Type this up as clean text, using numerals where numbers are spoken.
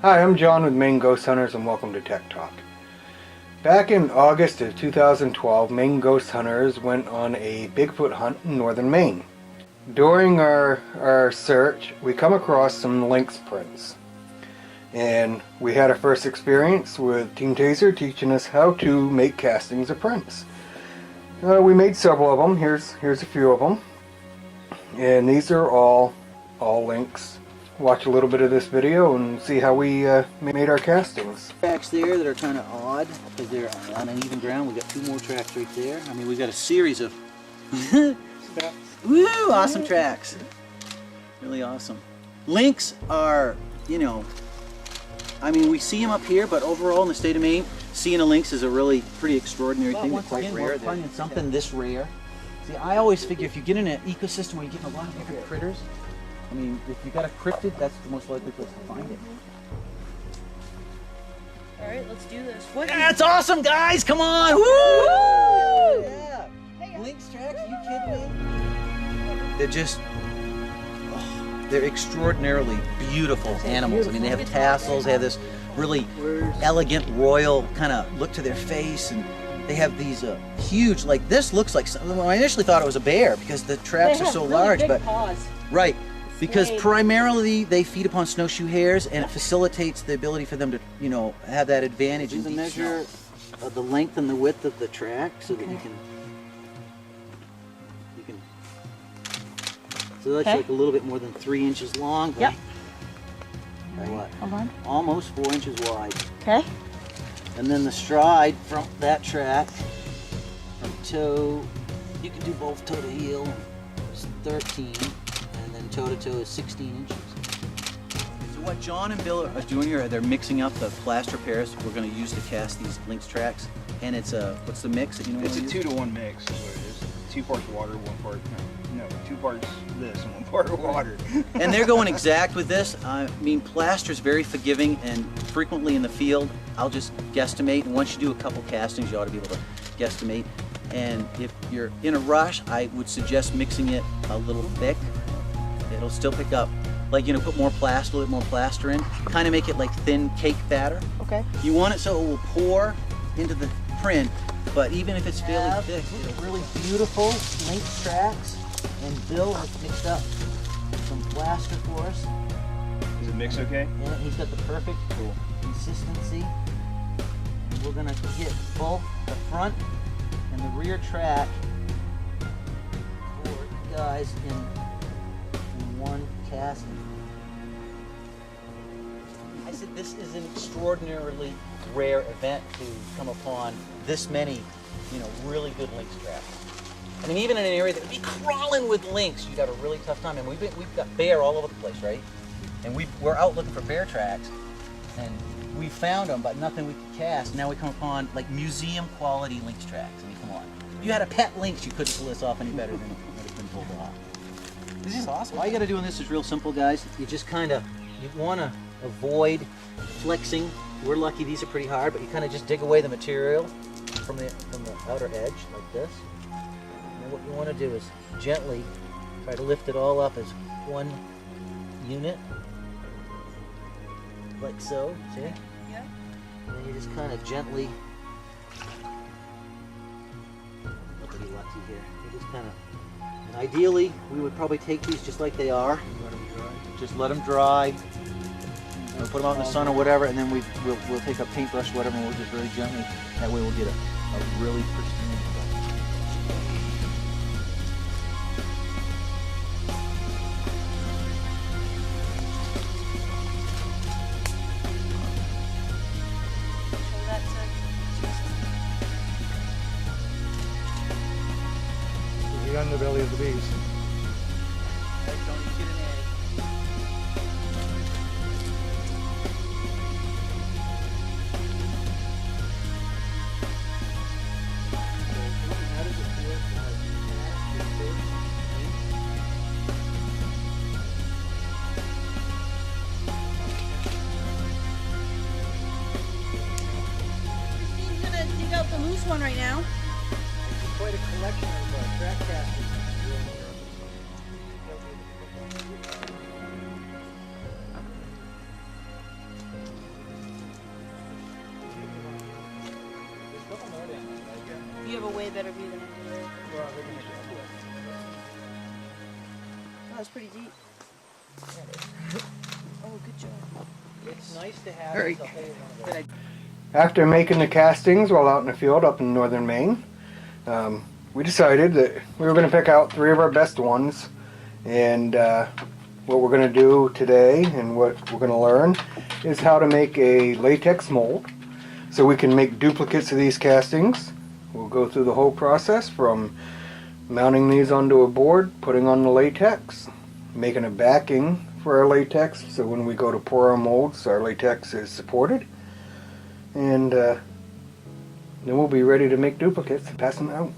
Hi, I'm John with Maine Ghost Hunters and welcome to Tech Talk. Back in August of 2012, Maine Ghost Hunters went on a Bigfoot hunt in northern Maine. During our search, we come across some Lynx prints. And we had our first experience with Team Tazer teaching us how to make castings of prints. We made several of them. Here's a few of them. And these are all Lynx. Watch a little bit of this video and see how we made our castings. Tracks there that are kind of odd because they're on uneven ground. We got two more tracks right there. I mean, we've got a series of woo, awesome tracks. Really awesome. Lynx are, you know, I mean, we see them up here, but overall in the state of Maine, seeing a lynx is a really pretty extraordinary thing. They're quite rare. We're finding something this rare. See, I always figure if you get in an ecosystem where you're getting a lot of different critters, I mean, if you got a cryptid, that's the most likely place to find it. All right, let's do this. That's awesome, guys! Come on! Woo! Yeah. Lynx tracks, you kidding me? They're just, they're extraordinarily beautiful animals. I mean, they have tassels. They have this really elegant, royal kind of look to their face, and they have these huge. Like this looks like. Well, I initially thought it was a bear because the tracks are so really large, big but paws. Right. Because primarily they feed upon snowshoe hares, and it facilitates the ability for them to, you know, have that advantage. In the measure of the length and the width of the track, so that you can. So that's like a little bit more than 3 inches long. But yep. What? Hold on. Almost 4 inches wide. Okay. And then the stride from that track, from toe, you can do both toe to heel, is 13. Toe to toe is 16 inches. So what John and Bill are doing here, they're mixing up the plaster pairs we're going to use to cast these Lynx tracks. And it's a, what's the mix that you know? It's a 2-to-1 mix is what it is. 2 parts water, 1 part, no, 2 parts this and 1 part water. And they're going exact with this. I mean, plaster is very forgiving, and frequently in the field, I'll just guesstimate. And once you do a couple castings, you ought to be able to guesstimate. And if you're in a rush, I would suggest mixing it a little thick. It'll still pick up, like, you know, put more plaster, a little bit more plaster in, kind of make it like thin cake batter. Okay. You want it so it will pour into the print, but even if it's fairly thick, it's really beautiful Lynx tracks. And Bill has mixed up some plaster for us. Is it mixed okay? Yeah, he's got the perfect consistency. And we're gonna get both the front and the rear track for you guys in one casting. I said this is an extraordinarily rare event to come upon this many, you know, really good lynx traps. I mean, even in an area that would be crawling with lynx, you'd have a really tough time. And we've got bear all over the place, right? And we're out looking for bear tracks, and we found them, but nothing we could cast. Now we come upon like museum quality lynx tracks. I mean, come on. If you had a pet lynx, you couldn't pull this off any better than it would have been pulled off. This is awesome. All you got to do in this is real simple, guys. You just kind of, you want to avoid flexing. We're lucky these are pretty hard, but you kind of just dig away the material from the outer edge like this. And then what you want to do is gently try to lift it all up as one unit, like so. See? Yeah. And then you just kind of gently. Look at me lucky here. You just kind of. And ideally, we would probably take these just like they are. Let them dry. Just let them dry. We'll put them out in the sun or whatever, and then we'll take a paintbrush or whatever, and we'll just very gently. That way, we'll get a really pristine effect. The underbelly of the beast. out the loose one right now. It's quite a collection of track casters. have a way better view than I do. That was pretty deep. Oh, good job. It's nice to have Very as a whole one of those. After making the castings while out in the field up in northern Maine, we decided that we were going to pick out 3 of our best ones. And what we're going to do today and what we're going to learn is how to make a latex mold so we can make duplicates of these castings. We'll go through the whole process from mounting these onto a board, putting on the latex, making a backing for our latex so when we go to pour our molds our latex is supported, and then we'll be ready to make duplicates and pass them out.